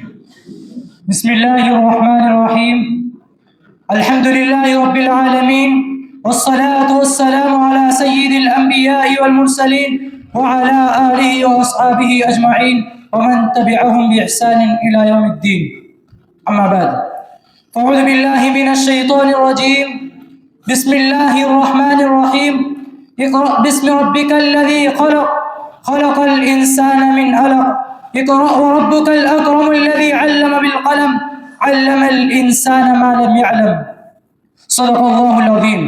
بسم الله الرحمن الرحيم. الحمد لله رب العالمين، والصلاة والسلام على سيد الأنبياء والمرسلين وعلى آله وأصحابه أجمعين ومن تبعهم بإحسان إلى يوم الدين. أما بعد، فأعوذ بالله من الشيطان الرجيم. بسم الله الرحمن الرحيم. اقرأ باسم ربك الذي خلق، خلق الإنسان من علق. اقرأ وربك الأكرم الذي علم بالقلم، علم الإنسان ما لم يعلم. صدق اللہ العظیم.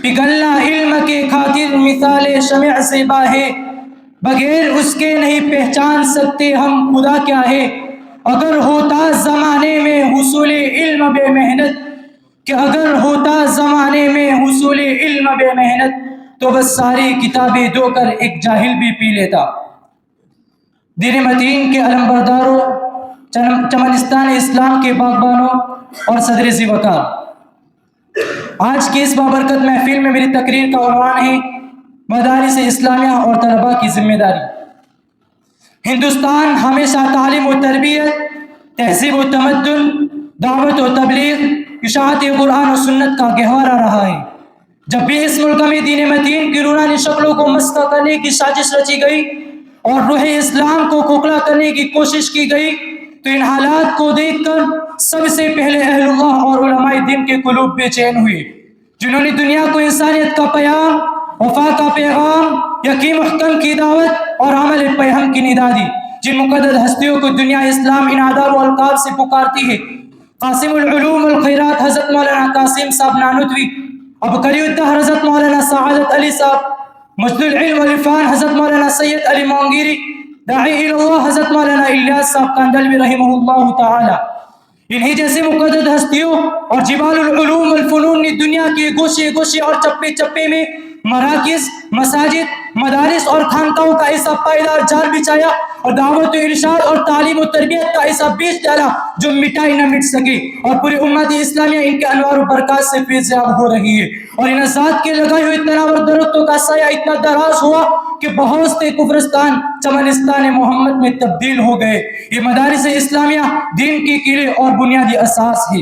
پگھلنا علم کے خاطر مثال شمع زیبا ہے، بغیر اس کے نہیں پہچان سکتے ہم خدا کیا ہے. اگر ہوتا زمانے میں حصول علم بے محنت، کہ اگر ہوتا زمانے میں حصول علم بے محنت، تو بس ساری کتابیں دھو کر ایک جاہل بھی پی لیتا. دین متین کے علم برداروں، چمنستان اسلام کے باغبانوں اور صدر ذی وقار، آج کی اس بابرکت محفل میں میری تقریر کا عنوان ہے مدارس اسلامیہ اور طلباء کی ذمہ داری. ہندوستان ہمیشہ تعلیم و تربیت، تہذیب و تمدن، دعوت و تبلیغ، اشاعت قرآن و سنت کا گہوارہ رہا ہے. جب بھی اس ملک میں دین متین کی نورانی شکلوں کو مسخ کرنے کی سازش رچی گئی اور روح اسلام کو کھوکھلا کرنے کی کوشش کی گئی، تو ان حالات کو دیکھ کر سب سے پہلے اہل اللہ اور علماء دین کے قلوب بے چین ہوئے، جنہوں نے دنیا کو انسانیت کا پیام، وفا کا پیغام، یقین محکم کی دعوت اور عمل پیہم کی ندا دی. جن مقدس ہستیوں کو دنیا اسلام ان آداب و القاب سے پکارتی ہے: قاسم العلوم والخیرات حضرت مولانا قاسم صاحب نانوتوی، عبقری الدہر حضرت مولانا سعادت علی صاحب، مجد العلم والعرفان حضرت مولانا سید علی مونگیری، داعی اللہ حضرت مولانا الیاس صاحب کاندلوی رحمہ اللہ تعالی. انہی جیسے مقدس ہستیوں اور جبال العلوم والفنون نے دنیا کے گوشے گوشے اور چپے چپے میں مراکز، مساجد، مدارس اور خانقاہوں کا ایسا پائیدار جال بچھایا اور دعوت و ارشاد اور تعلیم و تربیت کا ایسا بیج ڈالا جو مٹائی نہ مٹ سکے، اور پوری امت اسلامیہ ان کے انوار و برکات سے فیض یاب ہو رہی ہے. اور ان ذات کے لگائے ہوئے تناور درختوں کا سایہ اتنا دراز ہوا کہ بہت سے کفرستان چمنستان محمد میں تبدیل ہو گئے. یہ مدارس اسلامیہ دین کی کیلیں اور بنیادی اساس ہے.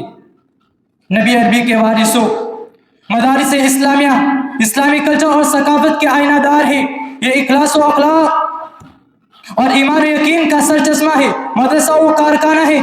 نبی عربی کے وارثوں، مدارس اسلامیہ اسلامی کلچر اور ثقافت کے آئینہ دار ہے. یہ اخلاص و اخلاق اور ایمان و یقین کا سرچشمہ ہے. مدرسہ و کارخانہ ہے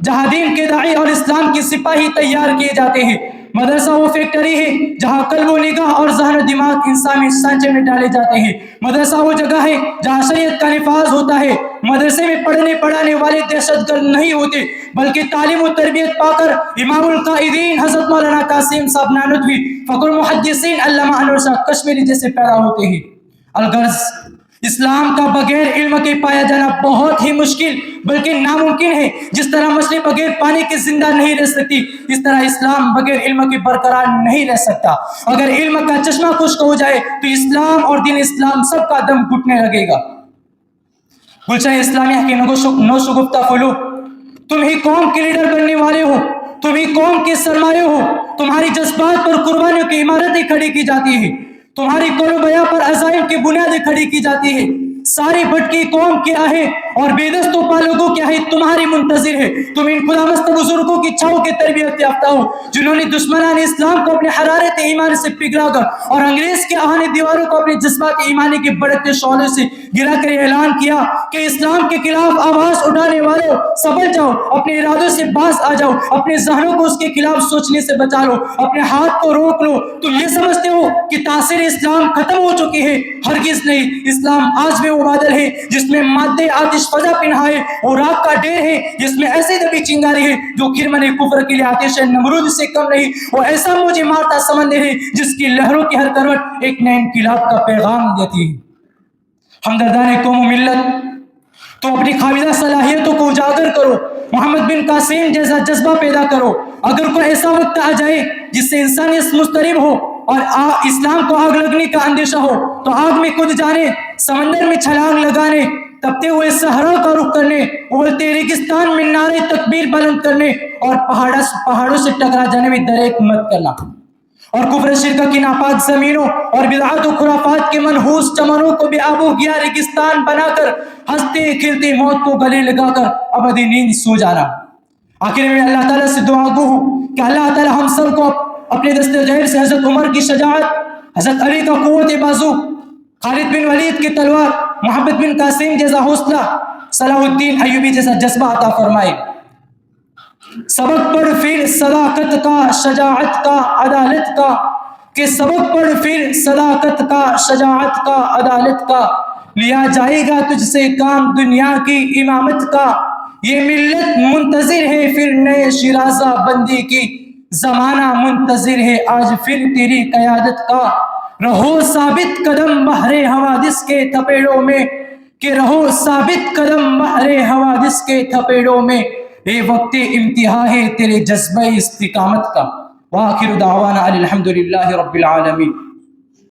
جہاں دین کے داعی اور اسلام کے سپاہی تیار کیے جاتے ہیں. مدرسہ وہ فیکٹری ہے جہاں قلب و نگاہ اور ذہن و دماغ انسانی سانچے میں ڈالے جاتے ہیں. مدرسہ وہ جگہ ہے جہاں شریعت کا نفاذ ہوتا ہے. مدرسے میں پڑھنے پڑھانے والے دہشت گرد نہیں ہوتے، بلکہ تعلیم و تربیت پا کر امام القائدین حضرت مولانا قاسم صاحب نانوتوی، فخر المحدثین علامہ انور شاہ کشمیری جیسے پیدا ہوتے ہیں. الغرض، اسلام کا بغیر علم کے پایا جانا بہت ہی مشکل بلکہ ناممکن ہے. جس طرح مچھلی بغیر پانی کے زندہ نہیں رہ سکتی، اس طرح اسلام بغیر علم کے برقرار نہیں رہ سکتا. اگر علم کا چشمہ خشک ہو جائے تو اسلام اور دین اسلام سب کا دم گھٹنے لگے گا. گلشن اسلامیہ کے نوشگفتہ پھولو، تم ہی قوم کے لیڈر بننے والے ہو، تم ہی قوم کے سرمایہ ہو. تمہاری جذبات پر قربانیوں کی عمارتیں کھڑی کی جاتی ہیں، تمہاری قول و بیان پر عزائم کی بنیادیں کھڑی کی جاتی ہے. ساری بھٹکی قوم کے آہے اور بے دست و پا لوگوں کے آہے تمہاری منتظر ہے. تم ان خدا مست بزرگوں کی چھاؤں کے تربیت یافتہ ہو، جنہوں نے دشمنان اسلام کو اپنے حرارت ایمان سے پگھلا کر اور انگریز کے آہن دیواروں کو اپنے جذبات ایمانی کے بڑھتے شعلے سے گرا کر اعلان کیا کہ اسلام کے خلاف آواز اٹھانے والوں سنبھل جاؤ، اپنے ارادوں سے باز آ جاؤ، اپنے ذہنوں کو اس کے خلاف سوچنے سے بچا لو، اپنے ہاتھ کو روک لو. تم یہ سمجھتے ہو کہ تاثیر اسلام ختم ہو چکی ہے؟ ہرگز نہیں. اسلام آج بھی وہ بادل ہے جس میں مادے آتش فضا پنہا ہے، اور راگ کا ڈیر ہے جس میں ایسے دبی چنگاری ہے جو خرمن کفر کے لیے آتش نمرود سے کم نہیں. وہ ایسا مجھے مارتا سمندر ہے جس کی لہروں کی ہر کروٹ ایک نئے انقلاب کا پیغام دیتی ہے. ہمدردان قوم و ملت، تو اپنی خالدہ صلاحیتوں کو اجاگر کرو، محمد بن قاسم جیسا جذبہ پیدا کرو. اگر کوئی ایسا وقت آ جائے جس سے انسانیت مضطرب ہو اور اسلام کو آگ لگنے کا اندیشہ ہو، تو آگ میں کود جانے، سمندر میں چھلانگ لگانے، تپتے ہوئے صحرا کا رخ کرنے، ابلتے ریگستان میں نعرے تکبیر بلند کرنے اور پہاڑوں سے ٹکرا جانے میں دریغ مت کرنا. اور کفر شرک کی ناپاک زمینوں اور بدعات و خرافات کے منحوس چمنوں کو بے آب و گیا ریگستان بنا کر ہنستے کھیلتے موت کو گلے لگا کر ابدی نیند سو جانا۔ آخر میں اللہ تعالیٰ سے دعا گو ہوں کہ اللہ تعالیٰ ہم سب کو اپنے دست غیر سے حضرت عمر کی شجاعت، حضرت علی کا قوت بازو، خالد بن ولید کی تلوار، محمد بن قاسم جیسا حوصلہ، صلاح الدین ایوبی جیسا جذبہ عطا فرمائے۔ سبق پڑھ پھر صداقت کا، شجاعت کا، عدالت کا، کہ سبق پڑھ پھر صداقت کا، شجاعت کا، عدالت کا، لیا جائے گا تجھ سے کام دنیا کی امامت کا، یہ ملت منتظر ہے پھر نئے شیرازہ بندی کی، زمانہ منتظر ہے آج پھر تیری قیادت کا، رہو ثابت قدم بحر حوادث کے تھپیڑوں میں، کہ رہو ثابت قدم بحر حوادث کے تھپیڑوں میں، یہ وقت امتحا ہے تیرے جذبہ استقامت کا۔ وآخر دعوانا الحمدللہ رب العالمین۔